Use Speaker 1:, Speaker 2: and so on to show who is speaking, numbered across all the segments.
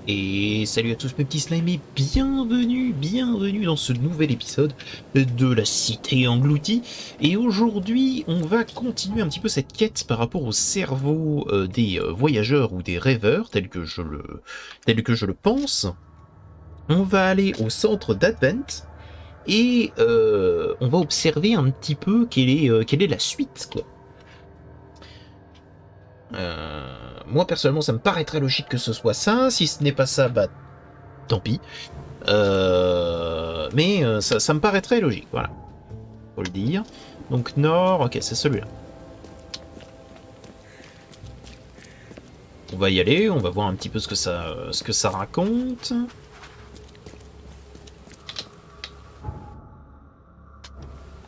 Speaker 1: Et salut à tous mes petits slimes et bienvenue dans ce nouvel épisode de la Cité Engloutie. Et aujourd'hui, on va continuer un petit peu cette quête par rapport au cerveau des voyageurs ou des rêveurs, tel que je le pense. On va aller au centre d'Advent et on va observer un petit peu quelle est la suite, quoi. Moi personnellement ça me paraît très logique que ce soit ça, si ce n'est pas ça, bah tant pis. Mais ça me paraît très logique, voilà, faut le dire. Donc nord, ok c'est celui-là. On va y aller, on va voir un petit peu ce que ça raconte.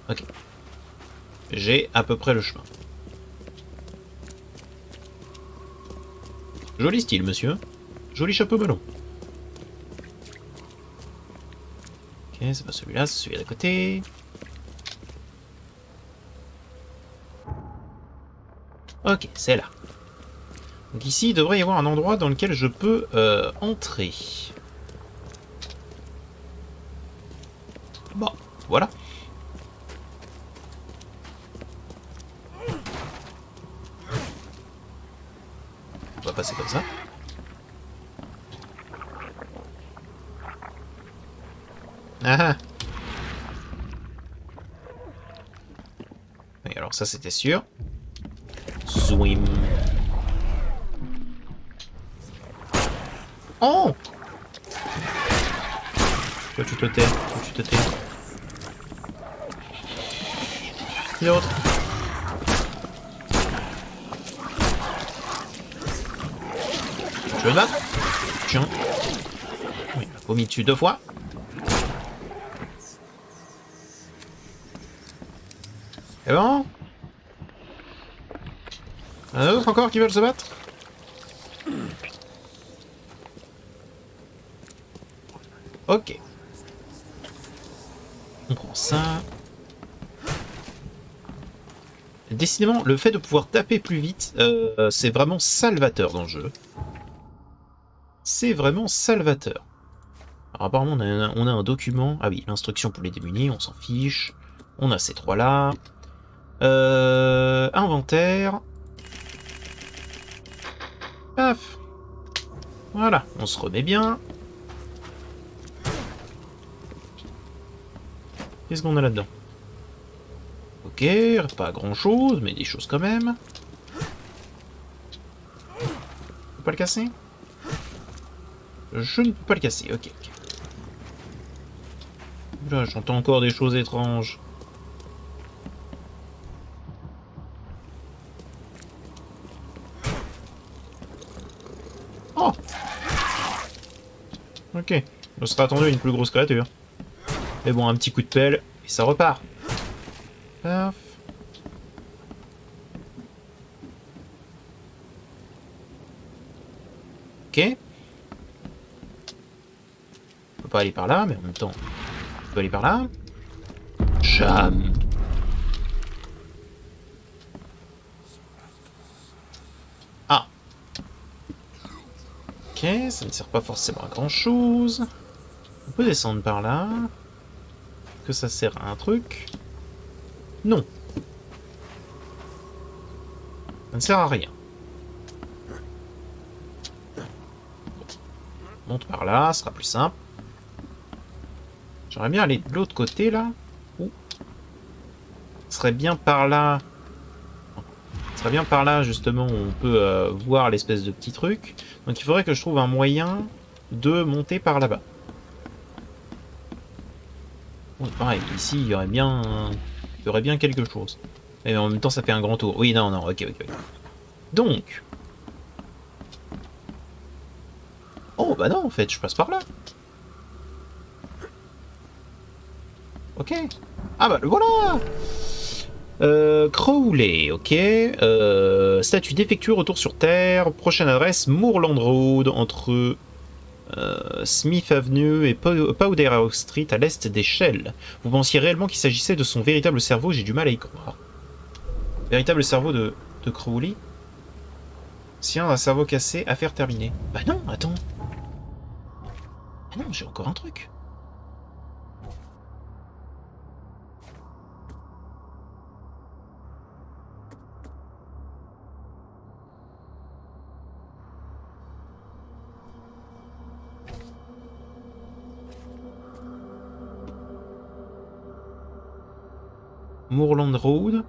Speaker 1: Ok. J'ai à peu près le chemin. Joli style, monsieur. Joli chapeau melon. Ok, c'est pas celui-là, c'est celui d'à côté. Ok, c'est là. Donc ici, il devrait y avoir un endroit dans lequel je peux entrer. Bon, voilà. On va passer comme ça. Ah ah. Et alors ça c'était sûr. Swim. Oh! Toi tu te tais, toi tu te tais. L'autre. Tu veux te battre? Tiens. Oui, il m'a vomi dessus 2 fois. Et bon? Un autre encore qui veulent se battre? Ok. On prend ça. Décidément, le fait de pouvoir taper plus vite, c'est vraiment salvateur dans le jeu. C'est vraiment salvateur. Alors apparemment, on a un document. Ah oui, l'instruction pour les démunis, on s'en fiche. On a ces trois-là. Inventaire. Paf. Voilà, on se remet bien. Qu'est-ce qu'on a là-dedans? Ok, pas grand-chose, mais des choses quand même. Je peux pas le casser? Je ne peux pas le casser, ok. Là, j'entends encore des choses étranges. Oh! Ok, on serait attendu à une plus grosse créature. Mais bon, un petit coup de pelle, et ça repart. Paf. Ok. On peut pas aller par là, mais en même temps, on peut aller par là. Jam. Ah. Ok, ça ne sert pas forcément à grand chose. On peut descendre par là. Que ça sert à un truc? Non. Ça ne sert à rien. Monte par là, ce sera plus simple. J'aimerais bien aller de l'autre côté, là. Ouh. Ce serait bien par là. Ce serait bien par là, justement, où on peut voir l'espèce de petit truc. Donc il faudrait que je trouve un moyen de monter par là-bas. Bon, pareil, ici, il y aurait bien quelque chose. Et en même temps, ça fait un grand tour. Oui, non, non, ok. Donc... Oh, bah non, en fait, je passe par là. Ok. Ah bah, le voilà. Crowley, ok. Statut défectueux, retour sur Terre. Prochaine adresse, Moorland Road, entre Smith Avenue et Powder House Street, à l'est des Shells. Vous pensiez réellement qu'il s'agissait de son véritable cerveau? J'ai du mal à y croire. Véritable cerveau de Crowley? Si un cerveau cassé, affaire terminée. Bah non, attends. Ah non, j'ai encore un truc. Moorland Road.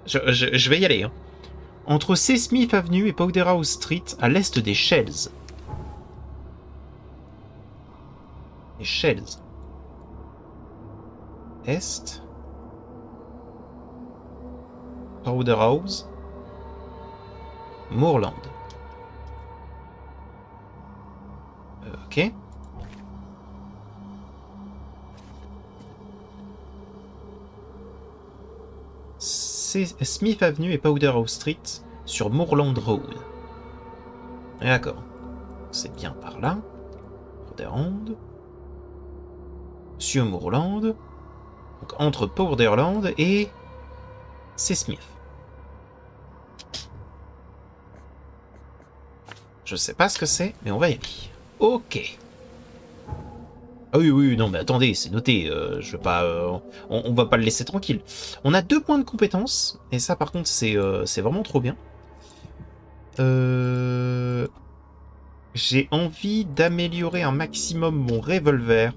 Speaker 1: Je vais y aller. Hein. Entre C. Smith Avenue et Powderhouse Street, à l'est des Shells. Les Shells. Est. Powderhouse. Moorland. Ok. C'est Smith Avenue et Powderhouse Street sur Moorland Road. D'accord. C'est bien par là. Powderland. Sur Moorland. Donc entre Powderland et C. Smith. Je sais pas ce que c'est, mais on va y aller. Ok. Ah oui, oui, non, mais attendez, c'est noté. Je veux pas, on va pas le laisser tranquille. On a 2 points de compétence, et ça, par contre, c'est vraiment trop bien. J'ai envie d'améliorer un maximum mon revolver.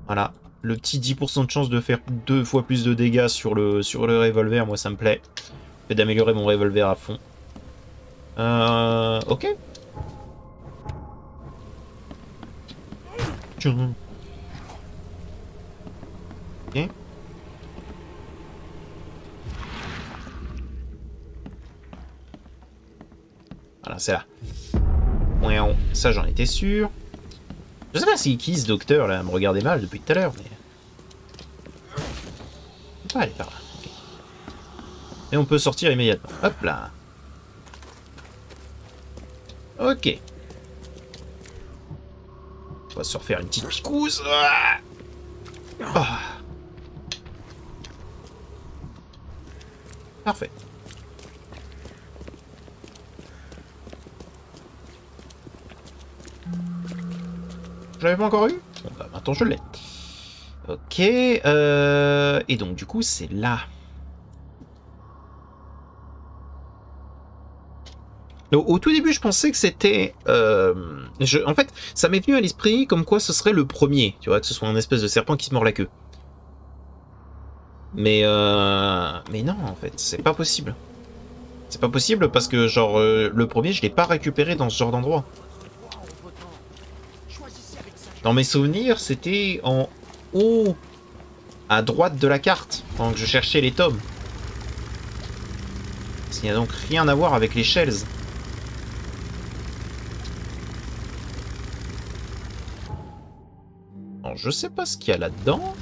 Speaker 1: Voilà, le petit 10% de chance de faire 2 fois plus de dégâts sur le revolver, moi ça me plaît. Et d'améliorer mon revolver à fond. Ok. Ok. Voilà, c'est là. Ça, j'en étais sûr. Je sais pas si qui ce docteur là me regardait mal depuis tout à l'heure, mais. On peut pas aller par là. Okay. Et on peut sortir immédiatement. Hop là. Ok. On va se refaire une petite picouse. Ah. Parfait. Je l'avais pas encore eu? Bon bah maintenant je l'ai. Ok. Et donc du coup c'est là. Au tout début, je pensais que c'était... en fait, ça m'est venu à l'esprit comme quoi ce serait le premier, tu vois, que ce soit un espèce de serpent qui se mord la queue. Mais non, en fait, c'est pas possible. C'est pas possible parce que, genre, le premier, je l'ai pas récupéré dans ce genre d'endroit. Dans mes souvenirs, c'était en haut, à droite de la carte, pendant que je cherchais les tomes. Il n'y a donc rien à voir avec les shells. Alors, je sais pas ce qu'il y a là-dedans,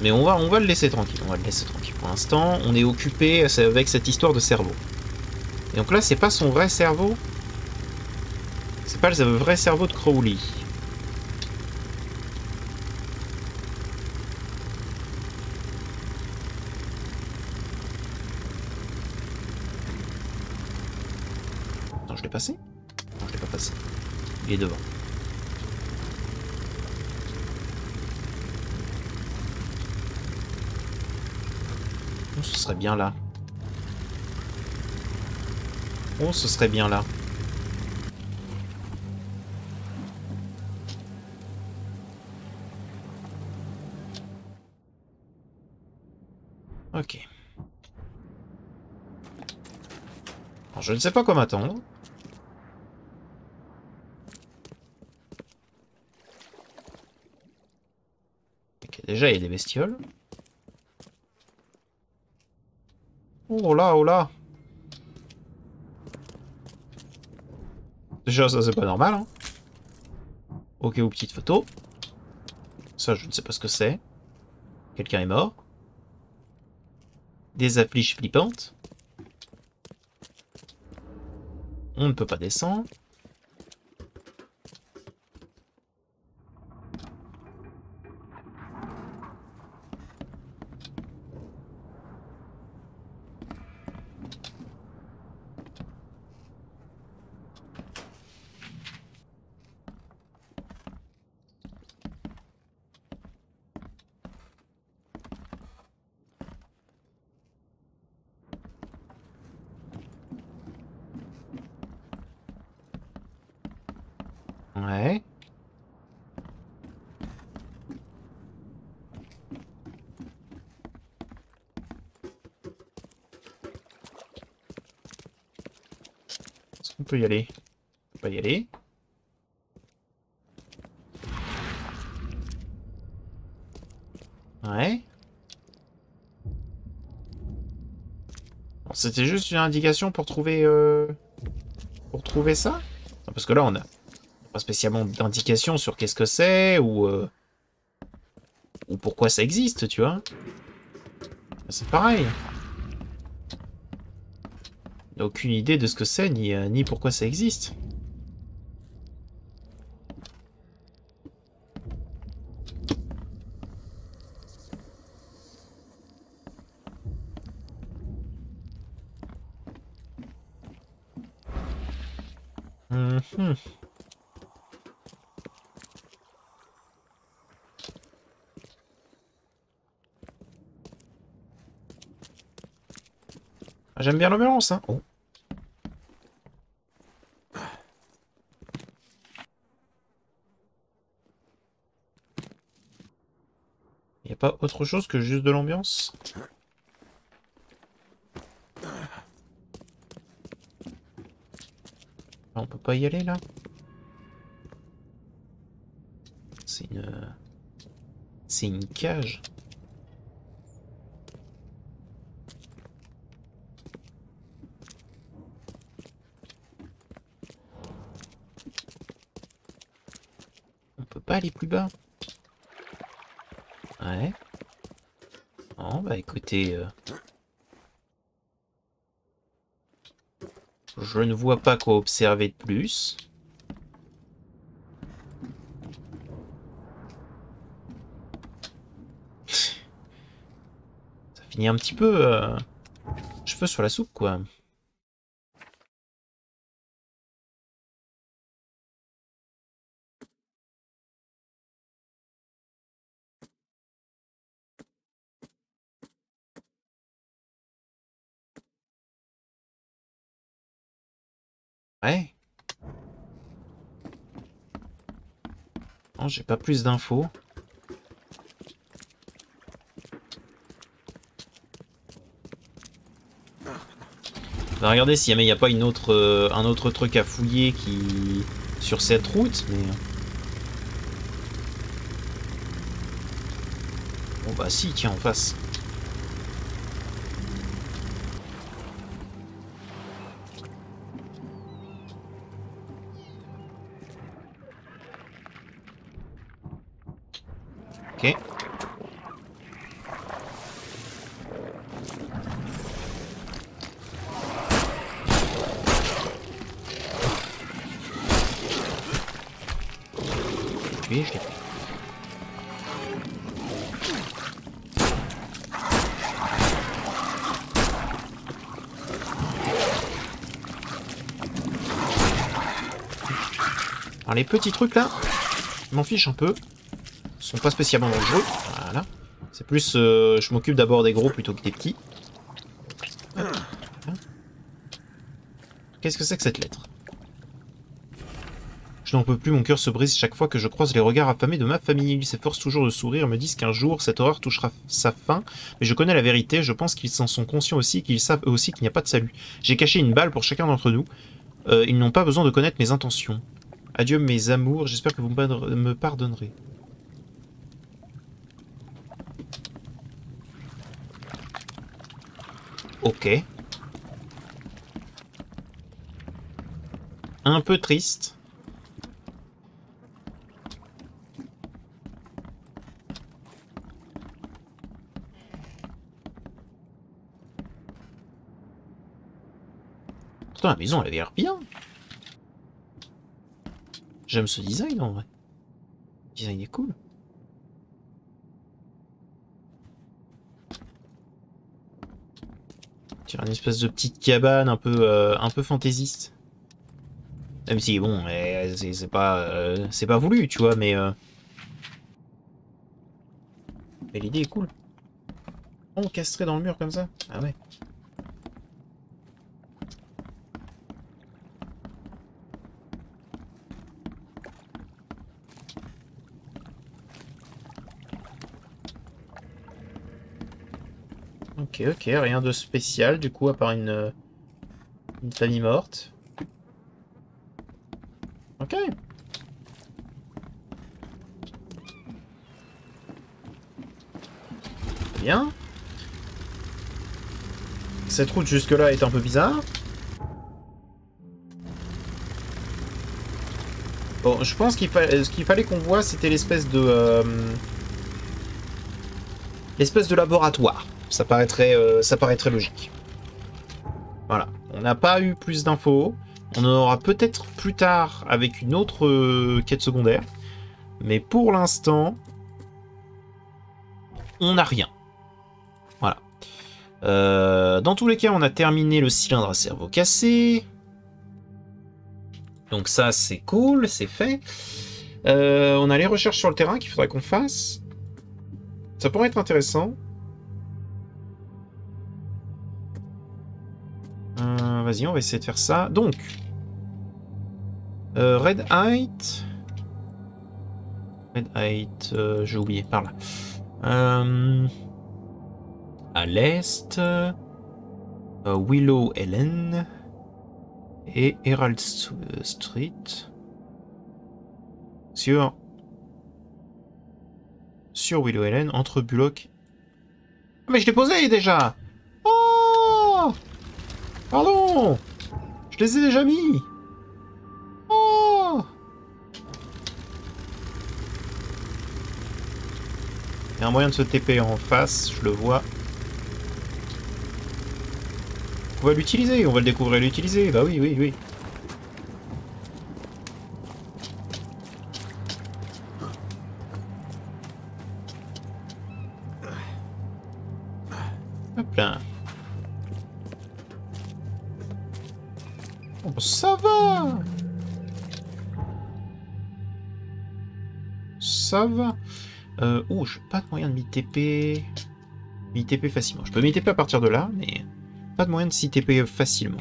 Speaker 1: mais on va le laisser tranquille. On va le laisser tranquille pour l'instant. On est occupé avec cette histoire de cerveau. Et donc là, c'est pas son vrai cerveau. C'est pas le vrai cerveau de Crowley. Attends, je l'ai passé? Non, je l'ai pas passé. Il est devant. Oh, ce serait bien là. Oh, ce serait bien là. Ok. Alors, je ne sais pas quoi m'attendre. Ok, déjà, il y a des bestioles. Oh là, oh là. Déjà, ça, c'est pas normal, hein. Ok, aux petites photos. Ça, je ne sais pas ce que c'est. Quelqu'un est mort. Des affiches flippantes. On ne peut pas descendre. Ouais. Est-ce qu'on peut y aller? On peut y aller. Ouais. Bon, c'était juste une indication pour trouver ça? Non, parce que là, on n'a pas spécialement d'indication sur qu'est-ce que c'est ou pourquoi ça existe, tu vois. C'est pareil. On n'a aucune idée de ce que c'est, ni pourquoi ça existe. Mhm. Ah, j'aime bien l'ambiance, hein. Oh. Y a pas autre chose que juste de l'ambiance? Ah, on peut pas y aller, là? C'est une... C'est une cage. On peut pas aller plus bas. Ouais. Bon, bah écoutez... je ne vois pas quoi observer de plus. Ça finit un petit peu... cheveux sur la soupe, quoi. Ouais. Non, j'ai pas plus d'infos. On va regarder si jamais il n'y a pas un autre truc à fouiller sur cette route, mais... Bon bah si, tiens, en face. Ok. Oui, je l'ai pris. Alors les petits trucs là, je m'en fiche un peu. Ils sont pas spécialement dangereux. Voilà. C'est plus, je m'occupe d'abord des gros plutôt que des petits. Qu'est-ce que c'est que cette lettre? Je n'en peux plus, mon cœur se brise chaque fois que je croise les regards affamés de ma famille. Ils s'efforcent toujours de sourire, me disent qu'un jour cette horreur touchera sa fin, mais je connais la vérité, je pense qu'ils en sont conscients aussi, qu'ils savent eux aussi qu'il n'y a pas de salut. J'ai caché une balle pour chacun d'entre nous. Ils n'ont pas besoin de connaître mes intentions. Adieu mes amours, j'espère que vous me pardonnerez. Ok. Un peu triste. Pourtant la maison elle avait l'air bien. J'aime ce design en vrai. Le design est cool. Tu as une espèce de petite cabane un peu fantaisiste. Même si bon, c'est pas voulu, tu vois, mais l'idée est cool. Oh, castré dans le mur comme ça. Ah ouais. Ok, ok, rien de spécial du coup, à part une famille morte. Ok. Bien. Cette route jusque-là est un peu bizarre. Bon, je pense ce qu'il fallait qu'on voit, c'était l'espèce de laboratoire. Ça paraîtrait logique. Voilà. On n'a pas eu plus d'infos. On en aura peut-être plus tard avec une autre quête secondaire. Mais pour l'instant, on n'a rien. Voilà. Dans tous les cas, on a terminé le cylindre à cerveau cassé. Donc ça, c'est cool, c'est fait. On a les recherches sur le terrain qu'il faudrait qu'on fasse. Ça pourrait être intéressant. Vas-y, on va essayer de faire ça. Donc, Red Height. Red Height, j'ai oublié, par là. À l'est, Willow Ellen et Herald Street. Sur Willow Ellen, entre Bullock. Ah, mais je l'ai posé déjà! Oh! Pardon! Je les ai déjà mis! Oh! Il y a un moyen de se TP en face, je le vois. On va l'utiliser, on va le découvrir et l'utiliser. Bah oui, oui, oui. Hop là. Oh, ça va! Ça va. Oh, j'ai pas de moyen de m'y TP. M'y TP facilement. Je peux m'y TP à partir de là, mais pas de moyen de s'y TP facilement.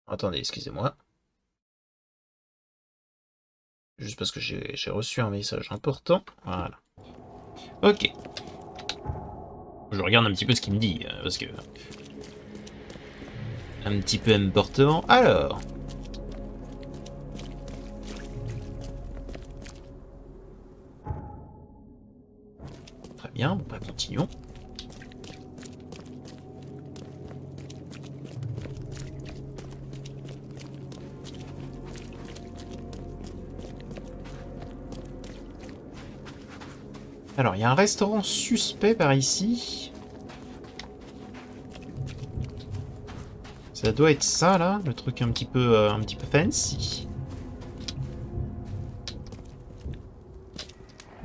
Speaker 1: Attendez, excusez-moi. Juste parce que j'ai reçu un message important. Voilà. Ok. Je regarde un petit peu ce qu'il me dit, parce que... Un petit peu important. Alors... Très bien, bon bah continuons. Alors, il y a un restaurant suspect par ici. Ça doit être ça, là, le truc un petit peu fancy.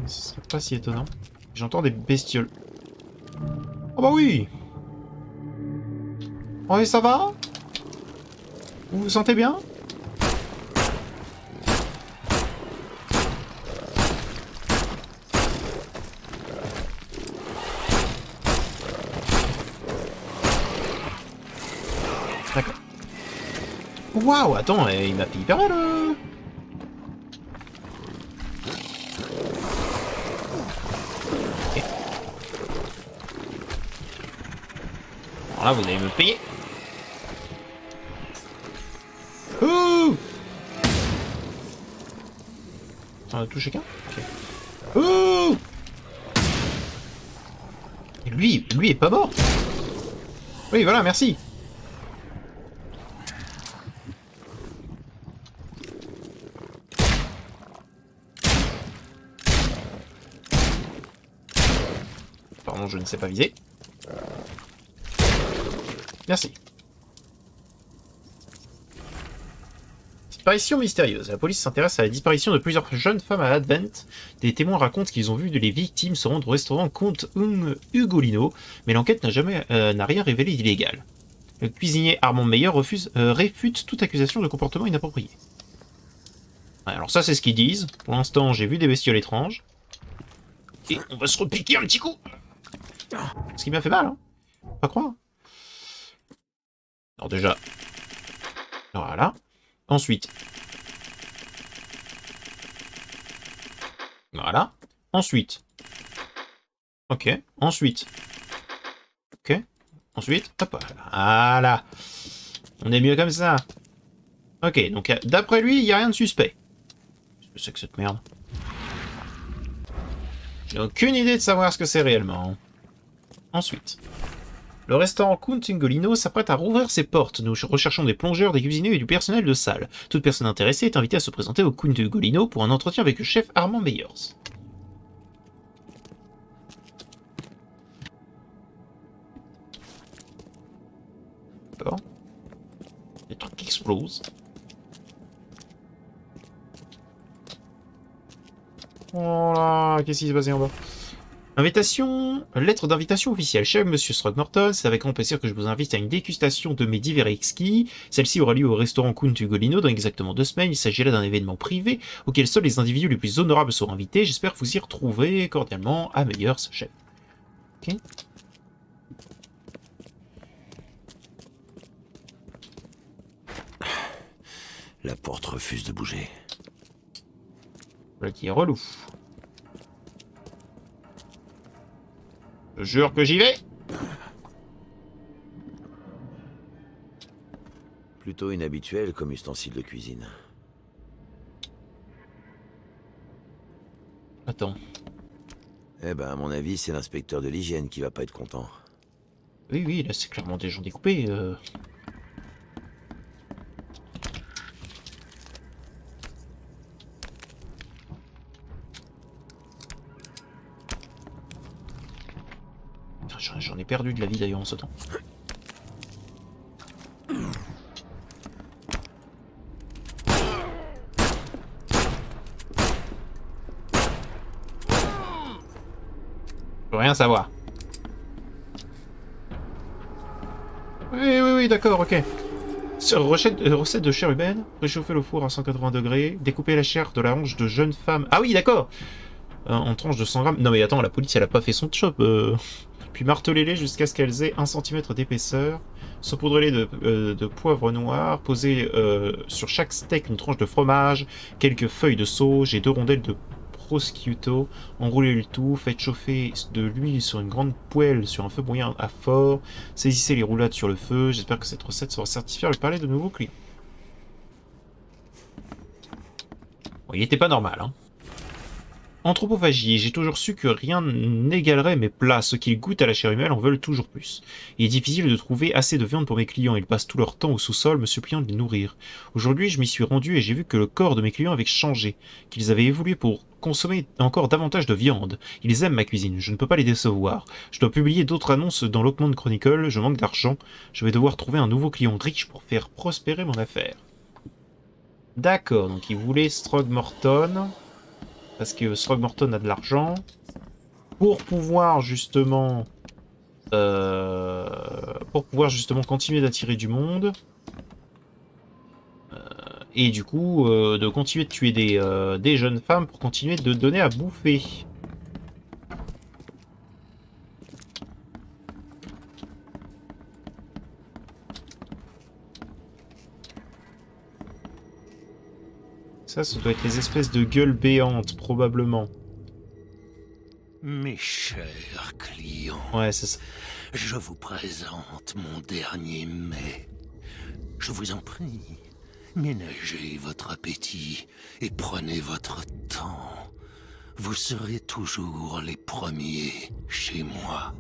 Speaker 1: Ce serait pas si étonnant. J'entends des bestioles. Oh bah oui! Ouais, ça va? Vous vous sentez bien? D'accord. Waouh, attends, il m'a fait hyper mal. Ok. Alors là, vous allez me payer. Ouh! On a touché qu'un? Ok. Ouh! Et lui est pas mort. Oui, voilà, merci. Pardon, je ne sais pas viser. Merci. Disparition mystérieuse. La police s'intéresse à la disparition de plusieurs jeunes femmes à Advent. Des témoins racontent qu'ils ont vu les victimes se rendre au restaurant Comte Ugolino, mais l'enquête n'a rien révélé d'illégal. Le cuisinier Armand Meyer réfute toute accusation de comportement inapproprié. Ouais, alors ça, c'est ce qu'ils disent. Pour l'instant, j'ai vu des bestioles étranges. Et on va se repiquer un petit coup. Ce qui m'a fait mal, hein. Pas croire. Alors déjà... Voilà. Ensuite. Voilà. Ensuite. Ok. Ensuite. Ok. Ensuite. Hop. Voilà. On est mieux comme ça. Ok. Donc, d'après lui, il n'y a rien de suspect. Qu'est-ce que c'est que cette merde? J'ai aucune idée de savoir ce que c'est réellement. Ensuite. Le restaurant Kuntungolino s'apprête à rouvrir ses portes. Nous recherchons des plongeurs, des cuisiniers et du personnel de salle. Toute personne intéressée est invitée à se présenter au Kuntungolino pour un entretien avec le chef Armand Meyers. D'accord. Des trucs qui explosent. Oh là, qu'est-ce qui s'est passé en bas? Invitation, lettre d'invitation officielle. Cher Monsieur Throgmorton, c'est avec grand plaisir que je vous invite à une dégustation de mes divers exquis. Celle-ci aura lieu au restaurant Kuntugolino dans exactement 2 semaines. Il s'agit là d'un événement privé auquel seuls les individus les plus honorables seront invités. J'espère vous y retrouver cordialement à Meyers, chef. Ok.
Speaker 2: La porte refuse de bouger.
Speaker 1: Voilà qui est relou. Je jure que j'y vais.
Speaker 2: Plutôt inhabituel comme ustensile de cuisine.
Speaker 1: Attends.
Speaker 2: Eh ben, à mon avis, c'est l'inspecteur de l'hygiène qui va pas être content.
Speaker 1: Oui, oui, là c'est clairement des gens découpés. J'en ai perdu de la vie d'ailleurs en ce temps. Je veux rien savoir. Oui, oui, oui, d'accord, ok. Recette de chair humaine, réchauffer le four à 180 degrés, découper la chair de la hanche de jeune femme. Ah oui, d'accord. En tranches de 100 grammes. Non mais attends, la police elle a pas fait son job. Puis marteler-les jusqu'à ce qu'elles aient 1 centimètre d'épaisseur. Saupoudrer-les de poivre noir. Poser sur chaque steak une tranche de fromage, quelques feuilles de sauge et 2 rondelles de prosciutto. Enroulez le tout. Faites chauffer de l'huile sur une grande poêle sur un feu moyen à fort. Saisissez les roulades sur le feu. J'espère que cette recette sera certifiée avec palais de nouveaux clients. Bon, il était pas normal, hein. Anthropophagie, j'ai toujours su que rien n'égalerait mes plats. Ceux qui goûtent à la chair humaine en veulent toujours plus. Il est difficile de trouver assez de viande pour mes clients. Ils passent tout leur temps au sous-sol me suppliant de les nourrir. Aujourd'hui, je m'y suis rendu et j'ai vu que le corps de mes clients avait changé, qu'ils avaient évolué pour consommer encore davantage de viande. Ils aiment ma cuisine, je ne peux pas les décevoir. Je dois publier d'autres annonces dans l'Oakmont Chronicle, je manque d'argent. Je vais devoir trouver un nouveau client riche pour faire prospérer mon affaire. D'accord, donc il voulait Throgmorton. Parce que Throgmorton a de l'argent. Pour pouvoir justement... continuer d'attirer du monde. Et du coup, de continuer de tuer des jeunes femmes pour continuer de donner à bouffer. Ça doit être les espèces de gueules béantes, probablement.
Speaker 2: Mes chers clients,
Speaker 1: Ouais, c'est ça.
Speaker 2: je vous présente mon dernier mets. Je vous en prie, ménagez votre appétit et prenez votre temps. Vous serez toujours les premiers chez moi.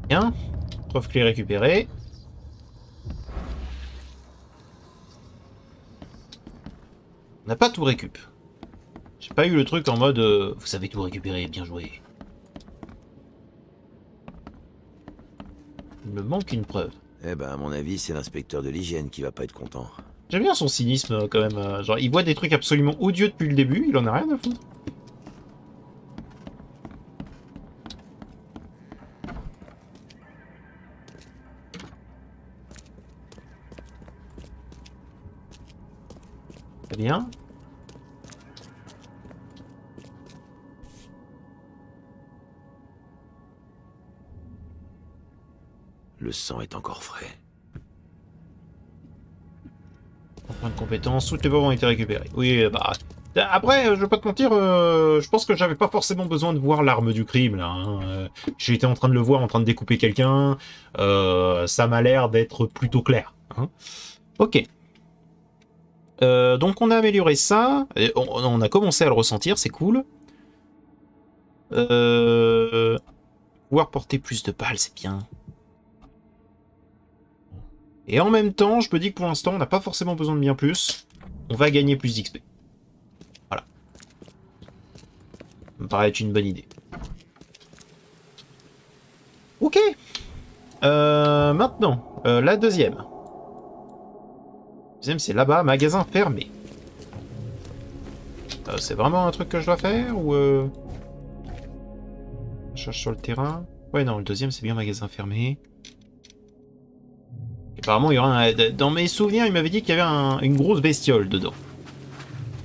Speaker 1: Bien. Preuve clé récupérée. On n'a pas tout récup. J'ai pas eu le truc en mode vous savez tout récupérer, bien joué. Il me manque une preuve.
Speaker 2: Eh ben, à mon avis, c'est l'inspecteur de l'hygiène qui va pas être content.
Speaker 1: J'aime bien son cynisme quand même. Genre, il voit des trucs absolument odieux depuis le début, il en a rien à foutre. Très bien.
Speaker 2: Le sang est encore frais.
Speaker 1: Point de compétence, toutes les preuves ont été récupérées. Oui, bah... Après, je vais pas te mentir, je pense que j'avais pas forcément besoin de voir l'arme du crime, là. Hein. J'étais en train de le voir en train de découper quelqu'un. Ça m'a l'air d'être plutôt clair. Hein. Ok. Donc on a amélioré ça. Et on a commencé à le ressentir, c'est cool. Pouvoir porter plus de balles, c'est bien. Et en même temps, je me dis que pour l'instant, on n'a pas forcément besoin de bien plus. On va gagner plus d'XP. Voilà. Ça me paraît être une bonne idée. Ok. Maintenant, la deuxième. La deuxième, c'est là-bas, magasin fermé. C'est vraiment un truc que je dois faire ou... Je cherche sur le terrain. Ouais, non, le deuxième, c'est bien magasin fermé. Apparemment, il y aura un... Dans mes souvenirs, il m'avait dit qu'il y avait une grosse bestiole dedans.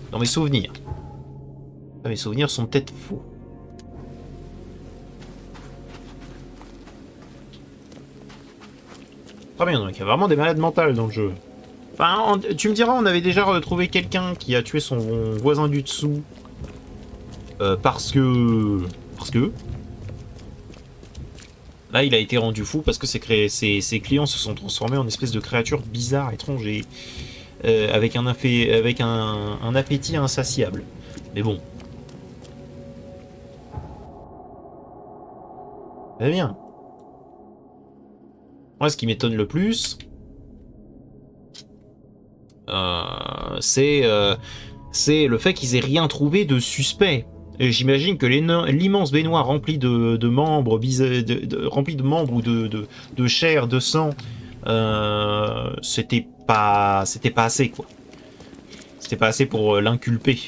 Speaker 1: Dans mes souvenirs. Mes souvenirs sont peut-être faux. Très bien, donc il y a vraiment des malades mentales dans le jeu. Enfin, tu me diras, on avait déjà retrouvé quelqu'un qui a tué son voisin du dessous. Parce que... Là, il a été rendu fou parce que ses clients se sont transformés en espèce de créatures bizarres, étranges et avec un appétit insatiable. Mais bon. Très bien. Moi, ce qui m'étonne le plus, c'est le fait qu'ils aient rien trouvé de suspect. J'imagine que l'immense baignoire remplie de membres, remplie de membres ou de chair, de sang, c'était pas assez, quoi. C'était pas assez pour l'inculper.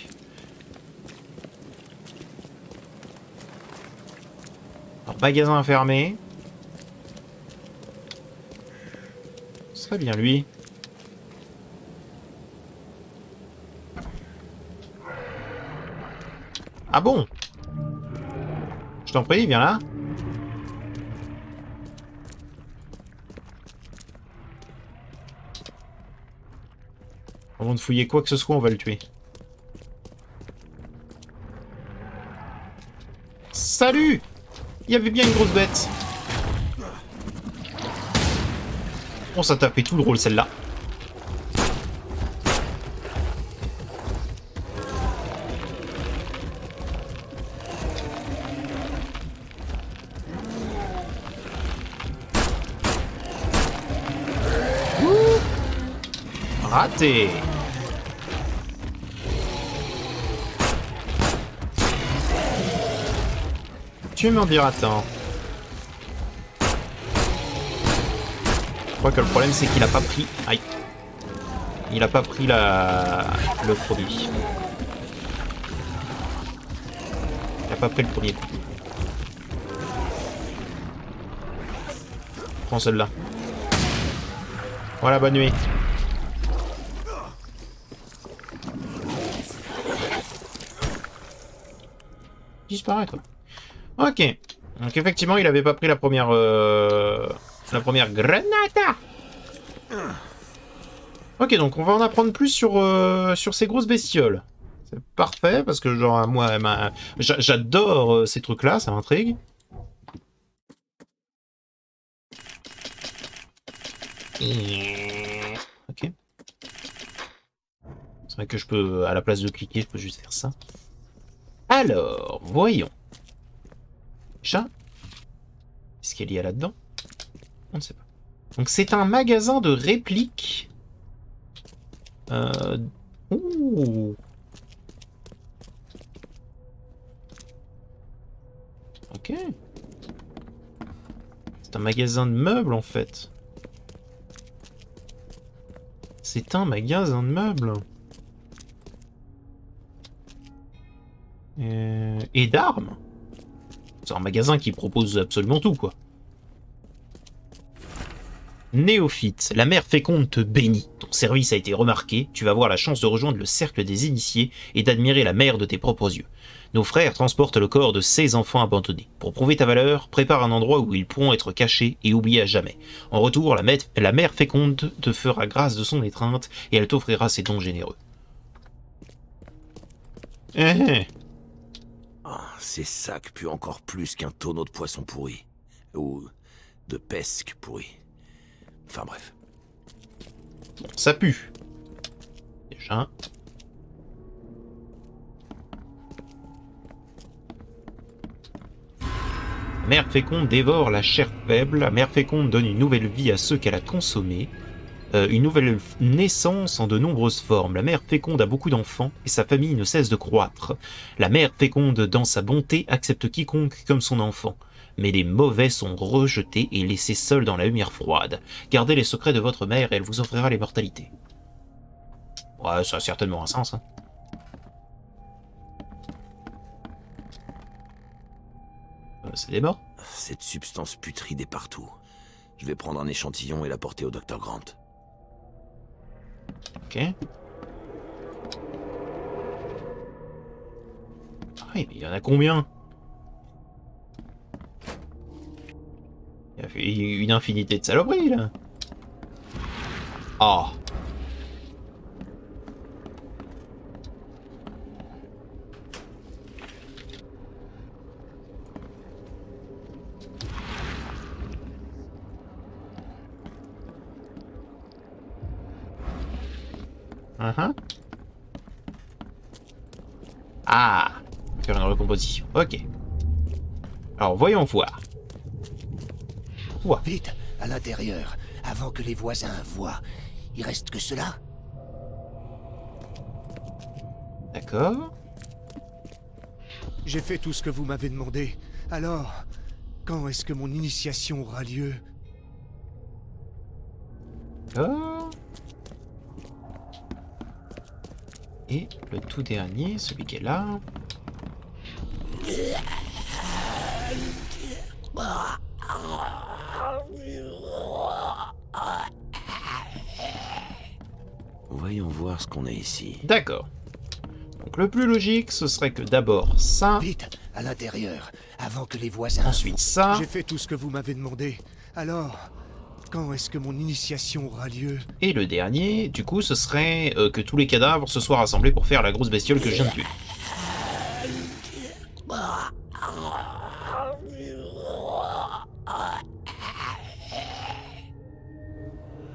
Speaker 1: Alors, magasin fermé. Ce serait bien lui. Ah bon? Je t'en prie, viens là. Avant de fouiller quoi que ce soit, on va le tuer. Salut! Il y avait bien une grosse bête. Bon, ça t'a fait tout le rôle, celle-là. Raté. Tu m'en diras tant. Je crois que le problème c'est qu'il a pas pris... Aïe. Il a pas pris le produit. Il a pas pris le premier coup. Prends celle-là. Voilà, bonne nuit. Disparaître. Ok. Donc effectivement, il avait pas pris la première grenade. Ok, donc on va en apprendre plus sur ces grosses bestioles. C'est parfait parce que genre moi, j'adore ces trucs-là, ça m'intrigue. Ok. C'est vrai que je peux, à la place de cliquer, je peux juste faire ça. Alors, voyons. Chat. Est-ce qu'il y a là-dedans? On ne sait pas. Donc c'est un magasin de répliques. Ouh. Ok. C'est un magasin de meubles en fait. C'est un magasin de meubles. Et d'armes. C'est un magasin qui propose absolument tout, quoi. Néophyte, la mère féconde te bénit. Ton service a été remarqué, tu vas avoir la chance de rejoindre le cercle des initiés et d'admirer la mère de tes propres yeux. Nos frères transportent le corps de 16 enfants abandonnés. Pour prouver ta valeur, prépare un endroit où ils pourront être cachés et oubliés à jamais. En retour, la mère féconde te fera grâce de son étreinte et elle t'offrira ses dons généreux.
Speaker 2: Ah, ces sacs puent encore plus qu'un tonneau de poisson pourri. Ou de pesque pourri. Enfin bref.
Speaker 1: Bon, ça pue. Déjà. La mère féconde dévore la chair faible. La mère féconde donne une nouvelle vie à ceux qu'elle a consommés. Une nouvelle naissance en de nombreuses formes. La mère féconde a beaucoup d'enfants et sa famille ne cesse de croître. La mère féconde, dans sa bonté, accepte quiconque comme son enfant. Mais les mauvais sont rejetés et laissés seuls dans la lumière froide. Gardez les secrets de votre mère et elle vous offrira l'immortalité. Ouais, ça a certainement un sens, hein. C'est des morts.
Speaker 2: Cette substance putride est partout. Je vais prendre un échantillon et l'apporter au Dr. Grant.
Speaker 1: Ok. Ah oui, mais il y en a combien? Il y a fait une infinité de saloperies, là. Ah. Ah, faire une recomposition. Ok. Alors, voyons voir. Ouah.
Speaker 3: Vite, à l'intérieur, avant que les voisins voient. Il reste que cela.
Speaker 1: D'accord.
Speaker 4: J'ai fait tout ce que vous m'avez demandé. Alors, quand est-ce que mon initiation aura lieu?
Speaker 1: D'accord. Et le tout dernier, celui qui est là.
Speaker 2: Voyons voir ce qu'on a ici.
Speaker 1: D'accord. Donc le plus logique, ce serait que d'abord ça,
Speaker 3: Vite, à l'intérieur, avant que les voisins
Speaker 1: ensuite ça,
Speaker 4: J'ai fait tout ce que vous m'avez demandé. Alors, quand est-ce que mon initiation aura lieu?
Speaker 1: et le dernier, du coup, ce serait que tous les cadavres se soient rassemblés pour faire la grosse bestiole que je viens de tuer.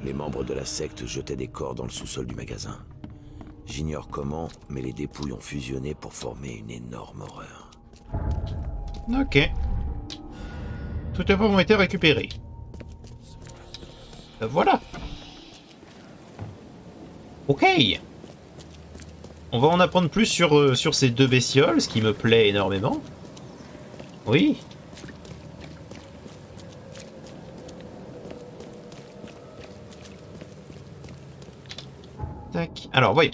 Speaker 2: Les membres de la secte jetaient des corps dans le sous-sol du magasin. J'ignore comment, mais les dépouilles ont fusionné pour former une énorme horreur.
Speaker 1: Ok. Toutes les preuves ont été récupérées. Voilà. Ok. On va en apprendre plus sur ces deux bestioles, ce qui me plaît énormément. Oui. Tac. Alors, voyons.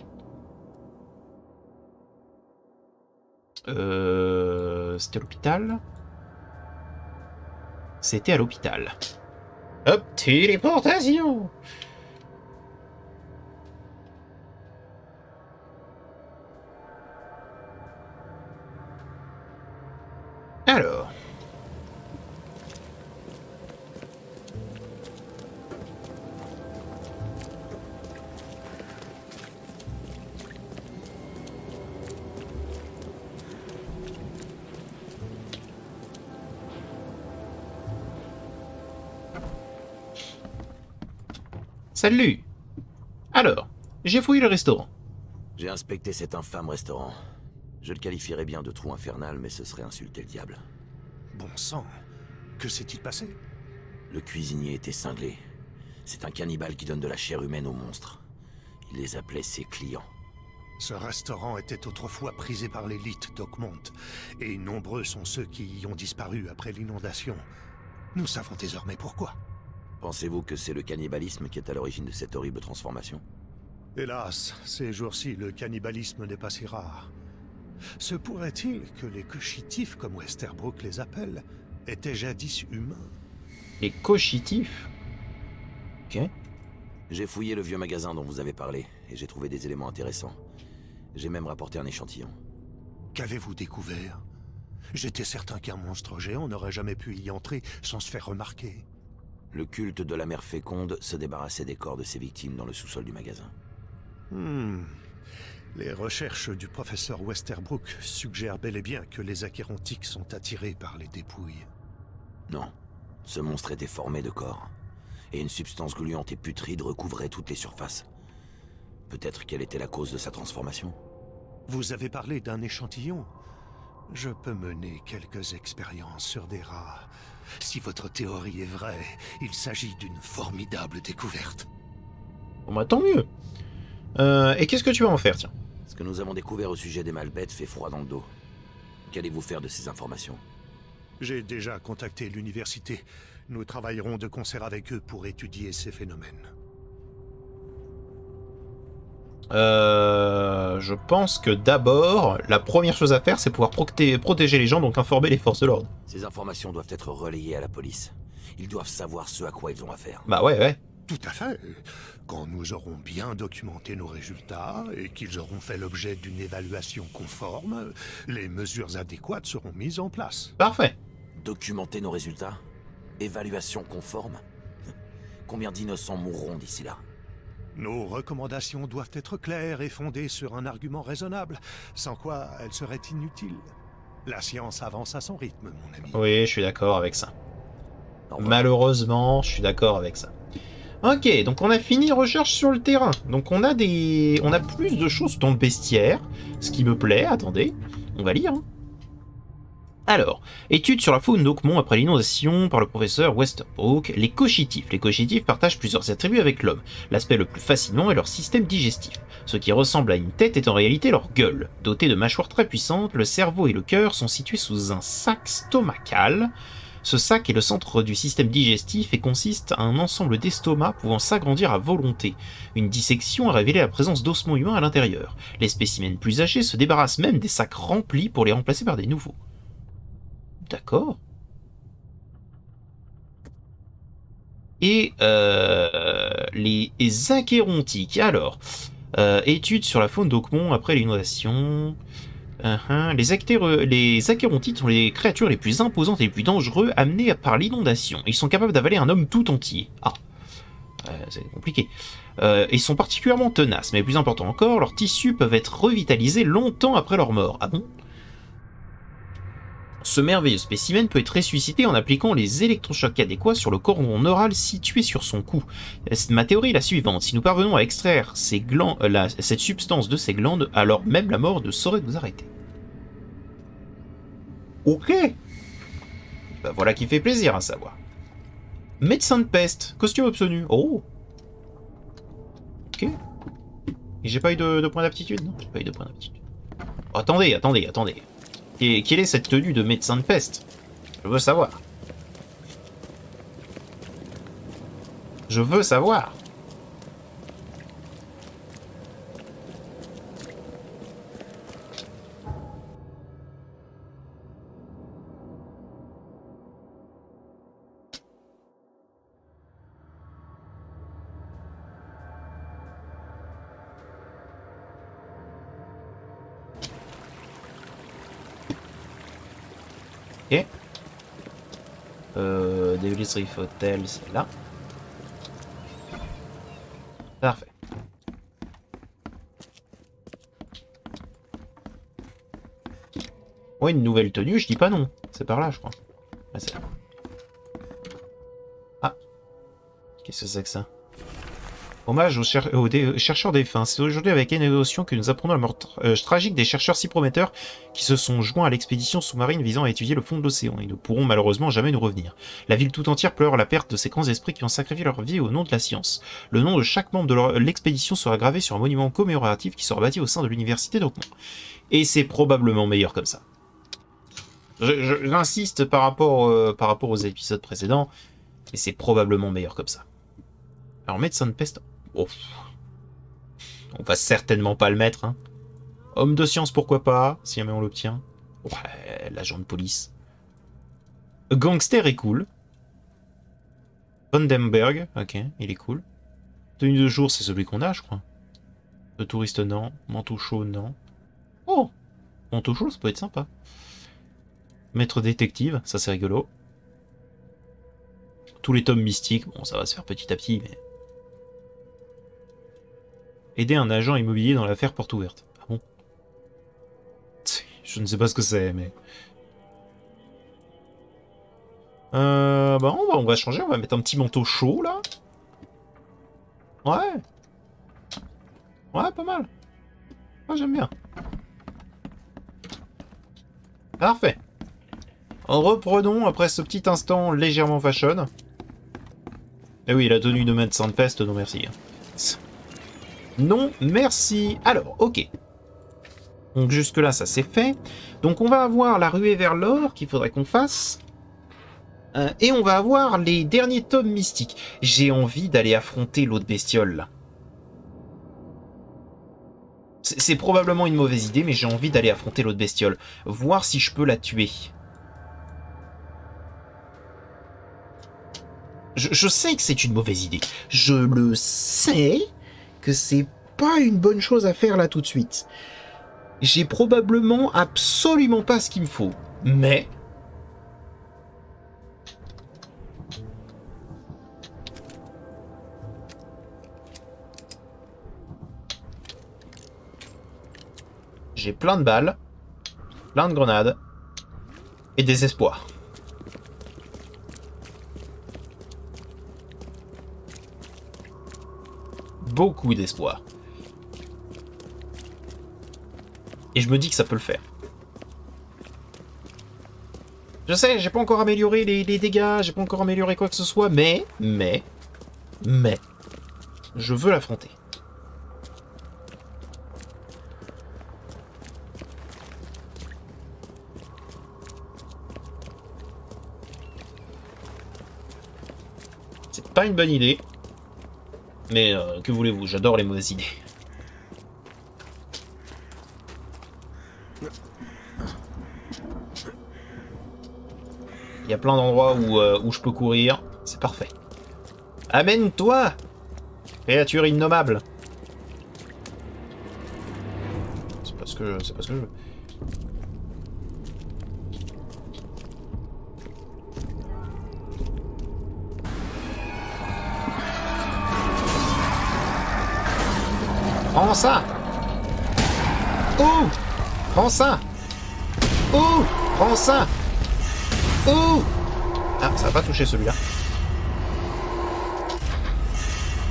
Speaker 1: C'était à l'hôpital. C'était à l'hôpital. Hop, téléportation. Alors. Salut. Alors, j'ai fouillé le restaurant.
Speaker 2: J'ai inspecté cet infâme restaurant. Je le qualifierais bien de trou infernal, mais ce serait insulter le diable.
Speaker 4: Bon sang, que s'est-il passé?
Speaker 2: Le cuisinier était cinglé. C'est un cannibale qui donne de la chair humaine aux monstres. Il les appelait ses clients.
Speaker 4: Ce restaurant était autrefois prisé par l'élite d'Oakmont, et nombreux sont ceux qui y ont disparu après l'inondation. Nous savons désormais pourquoi.
Speaker 2: Pensez-vous que c'est le cannibalisme qui est à l'origine de cette horrible transformation?
Speaker 4: Hélas, ces jours-ci, le cannibalisme n'est pas si rare. Se pourrait-il que les cochitifs, comme Westerbrook les appelle, étaient jadis humains?
Speaker 1: Les cochitifs. Ok.
Speaker 5: J'ai fouillé le vieux magasin dont vous avez parlé, et j'ai trouvé des éléments intéressants. J'ai même rapporté un échantillon.
Speaker 4: Qu'avez-vous découvert? J'étais certain qu'un monstre géant n'aurait jamais pu y entrer sans se faire remarquer.
Speaker 5: Le culte de la mère féconde se débarrassait des corps de ses victimes dans le sous-sol du magasin.
Speaker 4: Les recherches du professeur Westerbrook suggèrent bel et bien que les achérontiques sont attirés par les dépouilles.
Speaker 5: Non, ce monstre était formé de corps, et une substance gluante et putride recouvrait toutes les surfaces. Peut-être quelle était la cause de sa transformation?
Speaker 4: Vous avez parlé d'un échantillon. Je peux mener quelques expériences sur des rats. Si votre théorie est vraie, il s'agit d'une formidable découverte.
Speaker 1: Bon bah tant mieux. Et qu'est-ce que tu vas en faire, tiens?
Speaker 5: Ce que nous avons découvert au sujet des Malbêtes fait froid dans le dos. Qu'allez-vous faire de ces informations?
Speaker 4: J'ai déjà contacté l'université. Nous travaillerons de concert avec eux pour étudier ces phénomènes.
Speaker 1: Je pense que d'abord, la première chose à faire, c'est pouvoir protéger les gens, donc informer les forces de l'ordre.
Speaker 5: Ces informations doivent être relayées à la police. Ils doivent savoir ce à quoi ils ont affaire.
Speaker 1: Bah ouais.
Speaker 4: Tout à fait. Quand nous aurons bien documenté nos résultats et qu'ils auront fait l'objet d'une évaluation conforme, les mesures adéquates seront mises en place.
Speaker 1: Parfait.
Speaker 5: Documenter nos résultats? Évaluation conforme? Combien d'innocents mourront d'ici là?
Speaker 4: Nos recommandations doivent être claires et fondées sur un argument raisonnable, sans quoi elles seraient inutiles. La science avance à son rythme, mon ami.
Speaker 1: Oui, je suis d'accord avec ça. Malheureusement, je suis d'accord avec ça. Ok, donc on a fini recherche sur le terrain. Donc on a plus de choses dans le bestiaire, ce qui me plaît. Attendez, on va lire. Alors, étude sur la faune d'Oakmont après l'inondation par le professeur Westerbrook. Les cochitifs. Les cochitifs partagent plusieurs attributs avec l'homme. L'aspect le plus fascinant est leur système digestif. Ce qui ressemble à une tête est en réalité leur gueule. Dotés de mâchoires très puissantes, le cerveau et le cœur sont situés sous un sac stomacal. Ce sac est le centre du système digestif et consiste à un ensemble d'estomacs pouvant s'agrandir à volonté. Une dissection a révélé la présence d'ossements humains à l'intérieur. Les spécimens plus âgés se débarrassent même des sacs remplis pour les remplacer par des nouveaux. D'accord. Et les achérontiques. Alors, études sur la faune d'Oakmont après l'inondation. Les achérontiques sont les créatures les plus imposantes et les plus dangereuses amenées par l'inondation. Ils sont capables d'avaler un homme tout entier. Ah, c'est compliqué. Ils sont particulièrement tenaces, mais plus important encore, leurs tissus peuvent être revitalisés longtemps après leur mort. Ah bon? Ce merveilleux spécimen peut être ressuscité en appliquant les électrochocs adéquats sur le cordon neural situé sur son cou. Ma théorie est la suivante, si nous parvenons à extraire cette substance de ces glandes, alors même la mort ne saurait nous arrêter. Ok. Bah voilà qui fait plaisir à savoir. Médecin de peste, costume obsonu. Oh. Ok. Et j'ai pas eu de point d'aptitude? Non, j'ai pas eu de point d'aptitude. Oh, attendez. Quelle est cette tenue de médecin de peste? Je veux savoir. Je veux savoir. Ok. Devil's Reef Hotel, c'est là. Parfait. Ouais, une nouvelle tenue, je dis pas non. C'est par là, je crois. Ouais, c'est là. Ah. Qu'est-ce que c'est que ça? Hommage aux chercheurs défunts. C'est aujourd'hui avec émotion que nous apprenons la mort tragique des chercheurs si prometteurs qui se sont joints à l'expédition sous-marine visant à étudier le fond de l'océan. Ils ne pourront malheureusement jamais nous revenir. La ville tout entière pleure la perte de ces grands esprits qui ont sacrifié leur vie au nom de la science. Le nom de chaque membre de l'expédition sera gravé sur un monument commémoratif qui sera bâti au sein de l'université d'Oakmont. Et c'est probablement meilleur comme ça. J'insiste par rapport aux épisodes précédents, mais c'est probablement meilleur comme ça. Alors, médecin de peste... Oh. On va certainement pas le mettre. Hein. Homme de science, pourquoi pas, si jamais on l'obtient. Ouais, l'agent de police. Gangster est cool. Vandenberg, ok, il est cool. Tenue de jour, c'est celui qu'on a, je crois. De touriste, non. Manteau chaud, non. Oh, manteau chaud, ça peut être sympa. Maître détective, ça c'est rigolo. Tous les tomes mystiques, bon, ça va se faire petit à petit, mais... Aider un agent immobilier dans l'affaire porte ouverte. Ah bon? Je ne sais pas ce que c'est, mais... Bah on va changer, on va mettre un petit manteau chaud, là. Ouais. Ouais, pas mal. Ouais, j'aime bien. Parfait. Reprenons après ce petit instant légèrement fashion. Eh oui, la tenue de médecin de peste, non merci. Non merci. Alors, ok. Donc jusque là, ça c'est fait. Donc on va avoir la ruée vers l'or qu'il faudrait qu'on fasse. Et on va avoir les derniers tomes mystiques. J'ai envie d'aller affronter l'autre bestiole, là. C'est probablement une mauvaise idée, mais j'ai envie d'aller affronter l'autre bestiole. Voir si je peux la tuer. Je sais que c'est une mauvaise idée. Je le sais que c'est pas une bonne chose à faire là tout de suite. J'ai probablement absolument pas ce qu'il me faut. Mais... j'ai plein de balles, plein de grenades et des espoirs. Beaucoup d'espoir. Et je me dis que ça peut le faire. Je sais, j'ai pas encore amélioré les dégâts, j'ai pas encore amélioré quoi que ce soit, mais, je veux l'affronter. C'est pas une bonne idée. Mais que voulez-vous, j'adore les mauvaises idées. Il y a plein d'endroits où je peux courir. C'est parfait. Amène-toi, créature innommable. C'est pas ce que je veux. Prends ça! Oh! Prends ça! Oh! Prends ça! Oh! Ah, ça va pas toucher celui-là.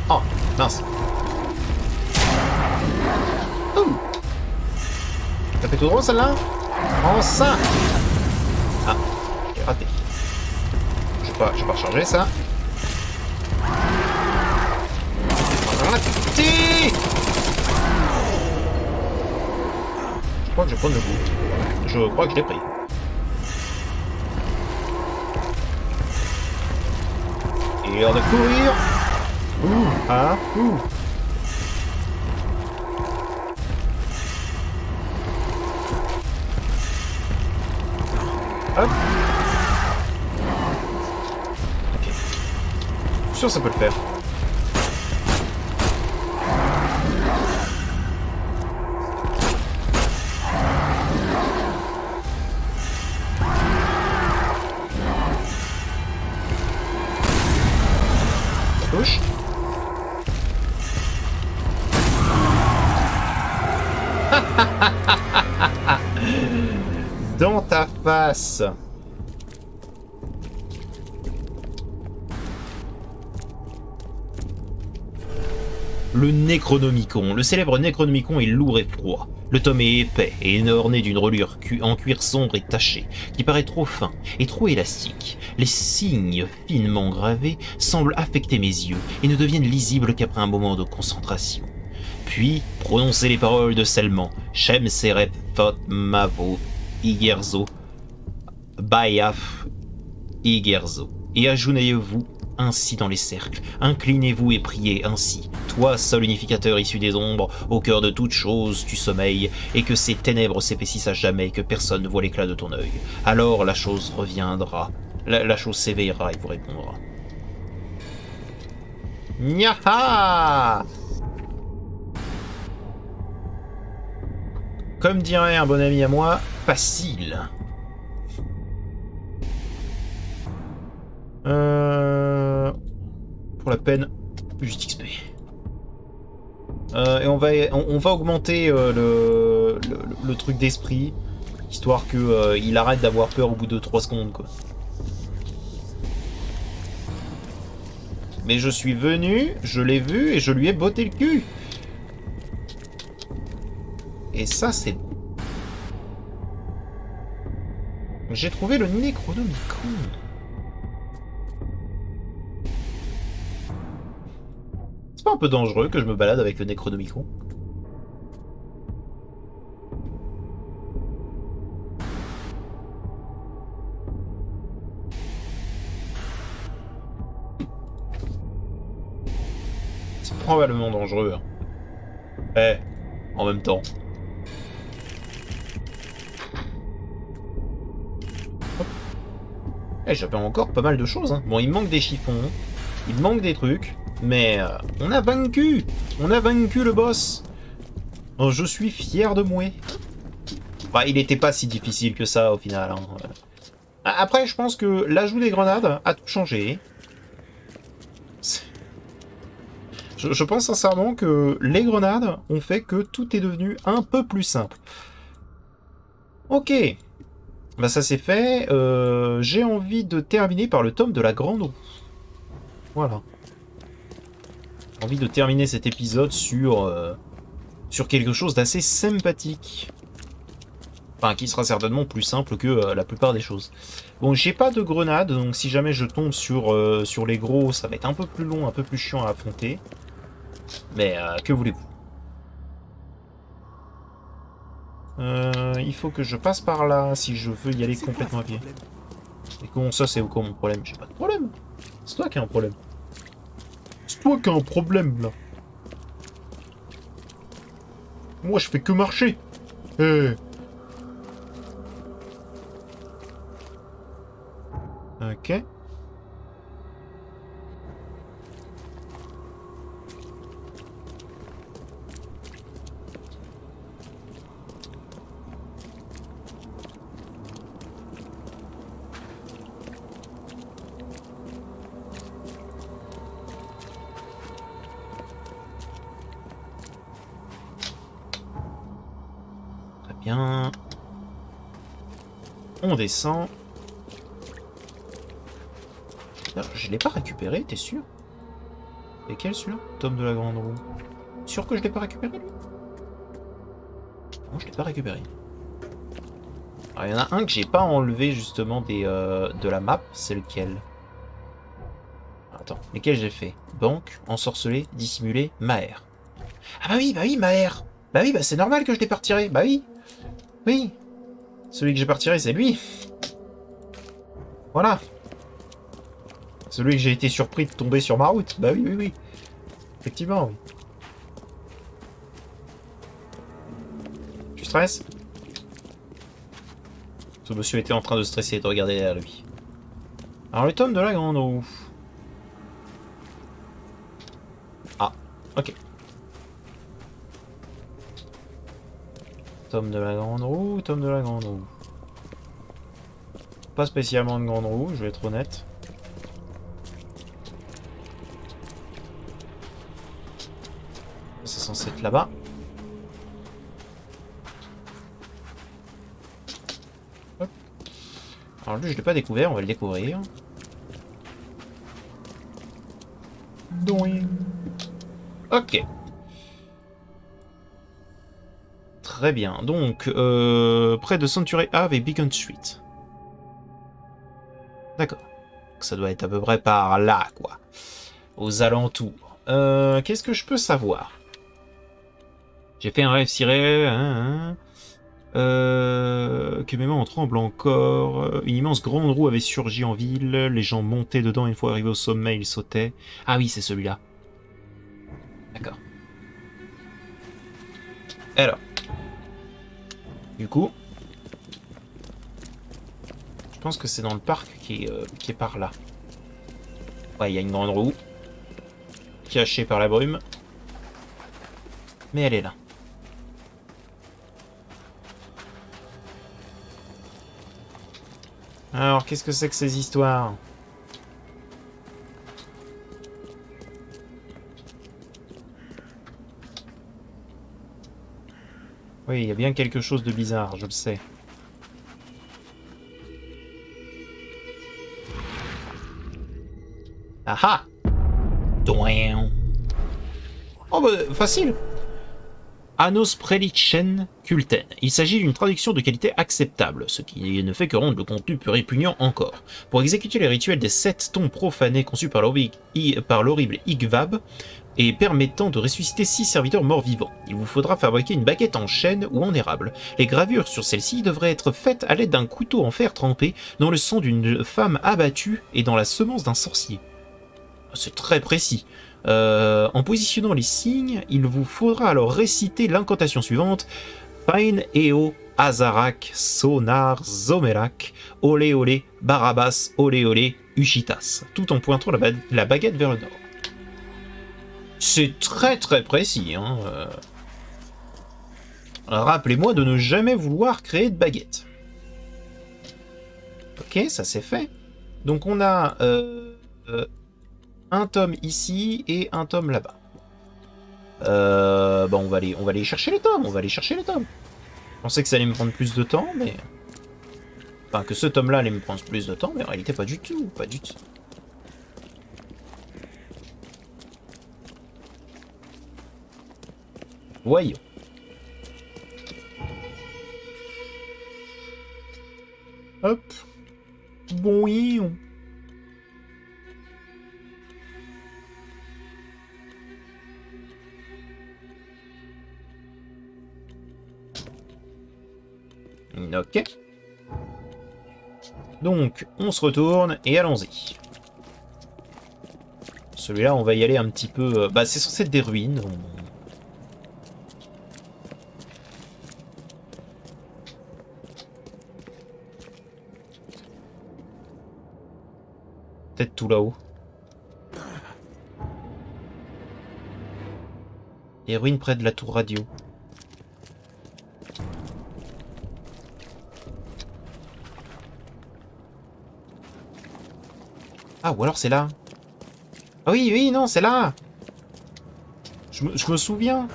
Speaker 1: Oh, mince. Oh! T'as fait tout droit celle-là? Prends ça! Ah, j'ai raté. Je vais pas recharger ça. Raté! Je crois que je vais prendre le coup. Je crois que je l'ai pris. Et on de courir. Ouh, ah, ouh. Hop. Ok. Je suis sûr que ça peut le faire. Touche. Dans ta face. Le Necronomicon. Le célèbre Necronomicon est lourd et froid. Le tome est épais et orné d'une reliure en cuir sombre et taché, qui paraît trop fin et trop élastique. Les signes finement gravés semblent affecter mes yeux et ne deviennent lisibles qu'après un moment de concentration. Puis, prononcez les paroles de scellement. Shem Serep Fot Mavo Igerzo Bayaf Igerzo. Et agenouillez-vous ainsi dans les cercles. Inclinez-vous et priez ainsi. Toi, seul unificateur issu des ombres, au cœur de toute chose, tu sommeilles, et que ces ténèbres s'épaississent à jamais, et que personne ne voit l'éclat de ton œil. Alors la chose reviendra. La chose s'éveillera et vous répondra. Nyaha! Comme dirait un bon ami à moi, facile. Pour la peine, juste XP. Et on va augmenter le truc d'esprit, histoire que il arrête d'avoir peur au bout de 3 secondes, quoi. Mais je suis venu, je l'ai vu et je lui ai botté le cul. Et ça, c'est... J'ai trouvé le Necronomicon. C'est pas un peu dangereux que je me balade avec le Necronomicon? C'est probablement dangereux. Hein. Eh, en même temps. Eh, j'avais encore pas mal de choses. Hein. Bon, il me manque des chiffons, il me manque des trucs, mais on a vaincu! On a vaincu le boss! Oh, je suis fier de moi. Bah, il était pas si difficile que ça au final. Hein. Après, je pense que l'ajout des grenades a tout changé. Je pense sincèrement que les grenades ont fait que tout est devenu un peu plus simple. Ok. Bah ça c'est fait. J'ai envie de terminer par le tome de la Grande Roue. Voilà. J'ai envie de terminer cet épisode sur quelque chose d'assez sympathique. Enfin, qui sera certainement plus simple que la plupart des choses. Bon, j'ai pas de grenades, donc si jamais je tombe sur les gros, ça va être un peu plus long, un peu plus chiant à affronter. Mais que voulez-vous? Il faut que je passe par là si je veux y aller complètement à pied. Et comment ça, c'est quoi mon problème? J'ai pas de problème. C'est toi qui as un problème. C'est toi qui as un problème, là. Moi, je fais que marcher. Hey. Ok. Bien. On descend. Je l'ai pas récupéré, t'es sûr? Lequel celui-là? Tome de la Grande Roue. Sûr que je l'ai pas récupéré lui? Non, je l'ai pas récupéré. Alors, il y en a un que j'ai pas enlevé justement de la map, c'est lequel? Attends, lesquels j'ai fait? Banque, ensorcelé, dissimulé, Maher. Ah bah oui, Maher! Bah oui, bah c'est normal que je l'ai pas retiré, bah oui! Oui, celui que j'ai pas retiré, c'est lui. Voilà. Celui que j'ai été surpris de tomber sur ma route. Bah oui. Effectivement, oui. Tu stresses? Ce monsieur était en train de stresser et de regarder derrière lui. Alors, le tome de la Grande Roue. Ah, ok. Tome de la Grande Roue, tome de la Grande Roue. Pas spécialement de Grande Roue, je vais être honnête. C'est censé être là-bas. Hop. Alors lui, je l'ai pas découvert, on va le découvrir. Doing. Ok. Très bien. Donc, près de Century Ave et Beacon Street. D'accord. Ça doit être à peu près par là, quoi. Aux alentours. Qu'est-ce que je peux savoir? J'ai fait un rêve ciré. Que mes mains en tremblent encore. Une immense grande roue avait surgi en ville. Les gens montaient dedans. Une fois arrivés au sommet, ils sautaient. Ah oui, c'est celui-là. D'accord. Alors. Du coup, je pense que c'est dans le parc qui est par là. Ouais, il y a une grande roue. cachée par la brume. Mais elle est là. Alors, qu'est-ce que c'est que ces histoires? Oui, il y a bien quelque chose de bizarre, je le sais. Ah ah! Oh bah, facile! Anos Prelichen Kulten. Il s'agit d'une traduction de qualité acceptable, ce qui ne fait que rendre le contenu plus répugnant encore. Pour exécuter les rituels des 7 tombes profanées conçus par l'horrible Igvab, et permettant de ressusciter 6 serviteurs morts-vivants. Il vous faudra fabriquer une baguette en chêne ou en érable. Les gravures sur celle-ci devraient être faites à l'aide d'un couteau en fer trempé dans le sang d'une femme abattue et dans la semence d'un sorcier. C'est très précis. En positionnant les signes, il vous faudra alors réciter l'incantation suivante. Fain Eo Azarak Sonar Zomerak Olé Olé Barabbas Olé Olé Ushitas, tout en pointant la baguette vers le nord. C'est très précis. Hein. Rappelez-moi de ne jamais vouloir créer de baguette. Ok, ça c'est fait. Donc on a un tome ici et un tome là-bas. Bon, on va aller chercher les tomes. Je pensais que ça allait me prendre plus de temps, mais... Enfin, que ce tome-là allait me prendre plus de temps, mais en réalité pas du tout. Voyons. Hop. Voyons. Ok. Donc, on se retourne et allons-y. Celui-là, on va y aller un petit peu... Bah, c'est censé être des ruines. Peut-être tout là-haut. Les ruines près de la tour radio. Ah, ou alors c'est là. Ah oui, non, c'est là. Je me souviens.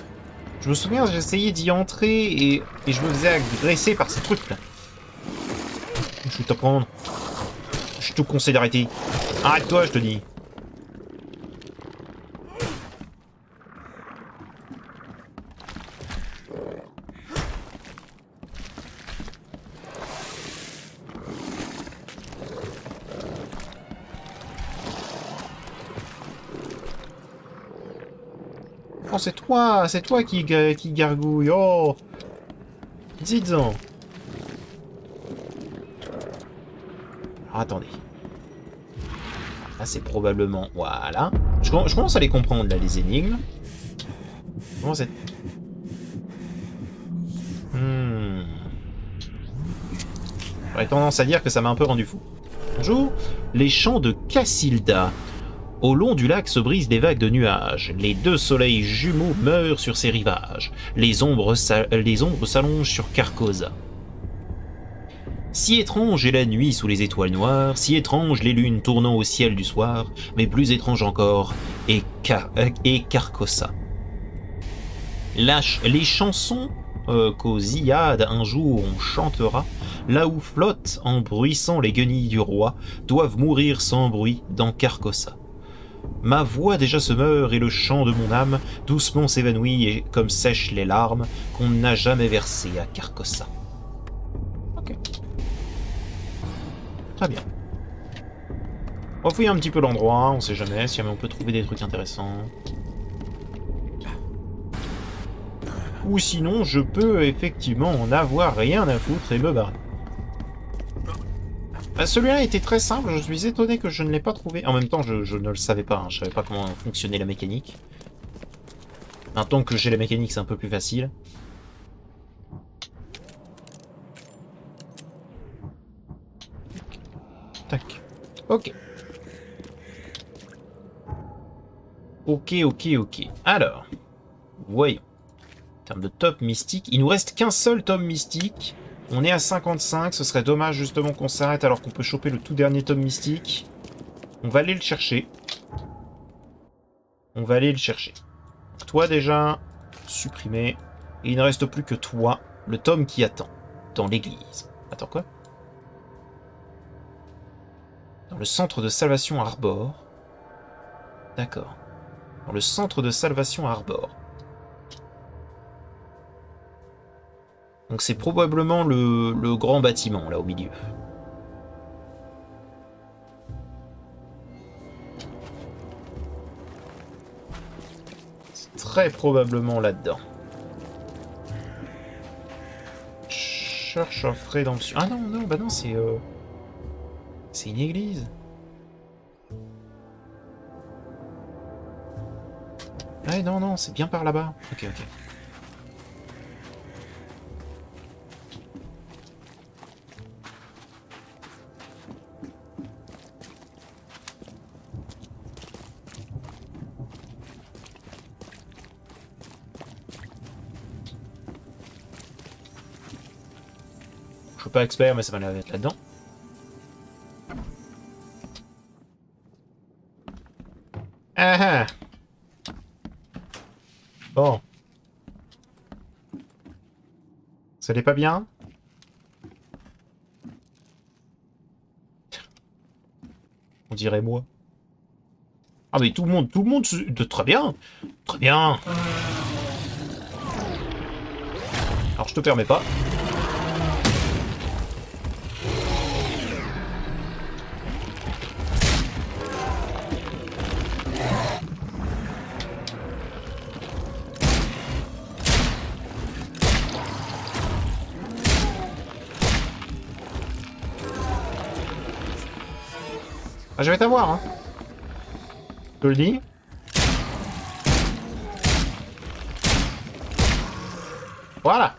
Speaker 1: J'essayais d'y entrer et je me faisais agresser par ces trucs-là. Je vais t'apprendre. Je te conseille d'arrêter. Arrête-toi, je te dis. Oh, c'est toi qui gargouille. Oh, dites-en. Alors, attendez. Là, c'est probablement... Voilà. Je commence à les comprendre, là, les énigmes. Comment c'est... J'aurais tendance à dire que ça m'a un peu rendu fou. Bonjour. Les champs de Cassilda. Au long du lac se brisent des vagues de nuages. Les 2 soleils jumeaux meurent sur ses rivages. Les ombres s'allongent sur Carcosa. Si étrange est la nuit sous les étoiles noires, si étrange les lunes tournant au ciel du soir, mais plus étrange encore est Carcosa. Les chansons qu'aux Iades un jour on chantera, là où flottent en bruissant les guenilles du roi, doivent mourir sans bruit dans Carcosa. Ma voix déjà se meurt et le chant de mon âme doucement s'évanouit et comme sèchent les larmes qu'on n'a jamais versées à Carcosa. Ok. Très bien. On va fouiller un petit peu l'endroit, on sait jamais, si jamais on peut trouver des trucs intéressants. Ou sinon, je peux effectivement en avoir rien à foutre et me barrer. Celui-là était très simple, je suis étonné que je ne l'ai pas trouvé. En même temps, je ne le savais pas, hein. Je savais pas comment fonctionnait la mécanique. Maintenant que j'ai la mécanique, c'est un peu plus facile. Tac. Ok. Ok, ok, ok. Alors, voyons. En termes de top mystique, il nous reste qu'un seul tome mystique. On est à 55, ce serait dommage justement qu'on s'arrête alors qu'on peut choper le tout dernier tome mystique. On va aller le chercher. On va aller le chercher. Toi déjà, supprimé. Et il ne reste plus que toi, le tome qui attend, dans l'église. Attends, quoi? Dans le centre de salvation Arbor. D'accord. Dans le centre de salvation Arbor. Donc c'est probablement le grand bâtiment, là, au milieu. C'est très probablement là-dedans. Church of Redemption. Ah non, non, bah non, c'est... C'est une église. Ouais, non, non, c'est bien par là-bas. Ok, ok. Je suis pas expert, mais ça va l'air d'être là-dedans. Ah ah. Bon. Ça n'est pas bien? On dirait moi. Ah mais tout le monde, très bien. Très bien. Alors je te permets pas. Ah, je vais t'avoir, hein. Je te le dis. Voilà.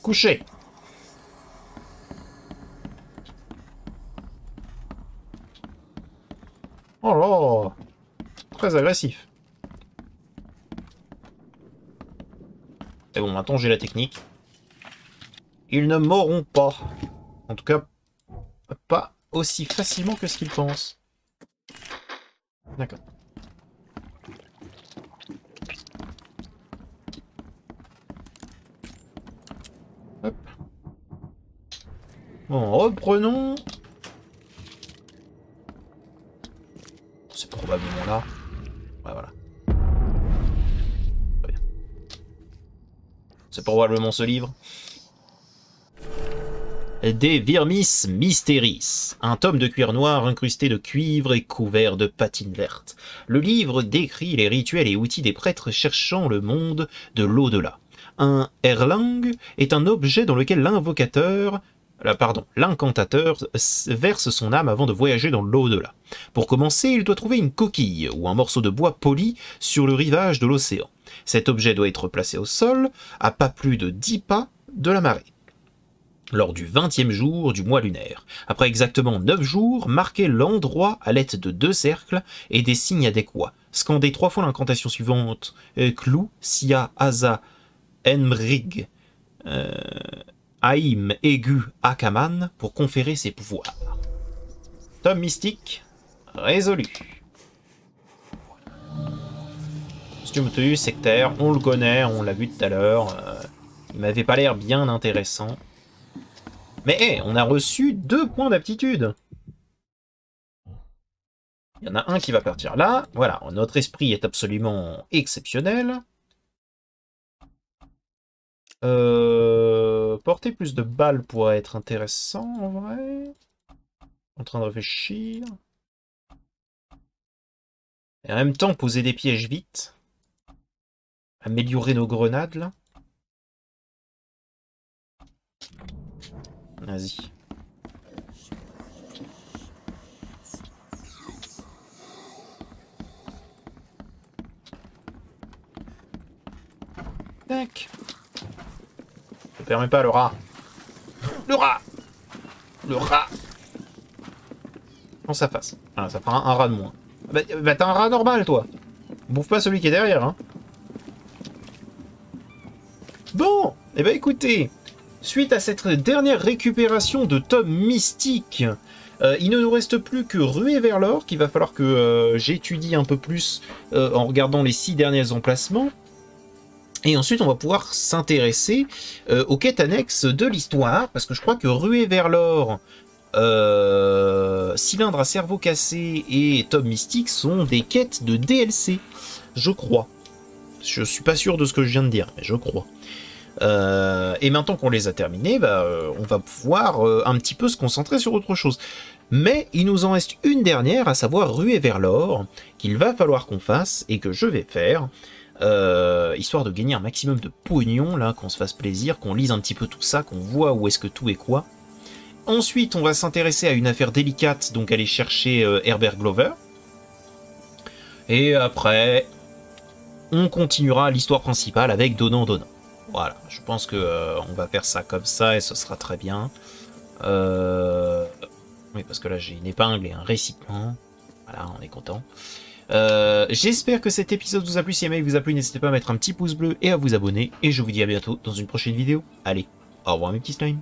Speaker 1: Couché. Oh là. Très agressif. Et bon, maintenant j'ai la technique. Ils ne mourront pas. En tout cas, pas aussi facilement que ce qu'ils pensent. D'accord. Hop. Bon, reprenons. C'est probablement là. Ouais, voilà. Très bien. C'est probablement ce livre. Des Virmis Mysteris, un tome de cuir noir incrusté de cuivre et couvert de patine verte. Le livre décrit les rituels et outils des prêtres cherchant le monde de l'au-delà. Un Erlang est un objet dans lequel l'incantateur verse son âme avant de voyager dans l'au-delà. Pour commencer, il doit trouver une coquille ou un morceau de bois poli sur le rivage de l'océan. Cet objet doit être placé au sol, à pas plus de 10 pas de la marée, lors du 20e jour du mois lunaire. Après exactement 9 jours, marquez l'endroit à l'aide de 2 cercles et des signes adéquats. Scandez 3 fois l'incantation suivante. Clou, Sia, Asa, Enmrig, Haïm, Aigu, Akaman, pour conférer ses pouvoirs. Tome mystique, résolu. Costume tenue sectaire, on le connaît, on l'a vu tout à l'heure. Il m'avait pas l'air bien intéressant. Mais hey, on a reçu 2 points d'aptitude. Il y en a un qui va partir là. Voilà, notre esprit est absolument exceptionnel. Porter plus de balles pourrait être intéressant en vrai. En train de réfléchir. Et en même temps, poser des pièges vite. Améliorer nos grenades là. Vas-y. Tac. Je te permets pas, le rat. Le rat. Le rat. Dans sa face. Voilà, ça fera un rat de moins. Bah t'as un rat normal, toi. Bouffe pas celui qui est derrière, hein. Bon, eh ben écoutez, suite à cette dernière récupération de tomes mystiques, il ne nous reste plus que ruer vers l'or, qu'il va falloir que j'étudie un peu plus en regardant les 6 derniers emplacements. Et ensuite, on va pouvoir s'intéresser aux quêtes annexes de l'histoire, parce que je crois que ruer vers l'or, cylindre à cerveau cassé et tome mystique sont des quêtes de DLC, je crois. Je suis pas sûr de ce que je viens de dire, mais je crois. Et maintenant qu'on les a terminés, on va pouvoir un petit peu se concentrer sur autre chose. Mais il nous en reste une dernière, à savoir ruer vers l'or, qu'il va falloir qu'on fasse et que je vais faire, histoire de gagner un maximum de pognon, là, qu'on se fasse plaisir, qu'on lise un petit peu tout ça, qu'on voit où est-ce que tout est quoi. Ensuite, on va s'intéresser à une affaire délicate, donc aller chercher Herbert Glover. Et après, on continuera l'histoire principale avec Donnant-Donnant. Voilà, je pense que on va faire ça comme ça et ce sera très bien. Oui, parce que là j'ai une épingle et un récipient. Voilà, on est content. J'espère que cet épisode vous a plu. Si jamais il vous a plu, n'hésitez pas à mettre un petit pouce bleu et à vous abonner. Et je vous dis à bientôt dans une prochaine vidéo. Allez, au revoir mes petits slimes.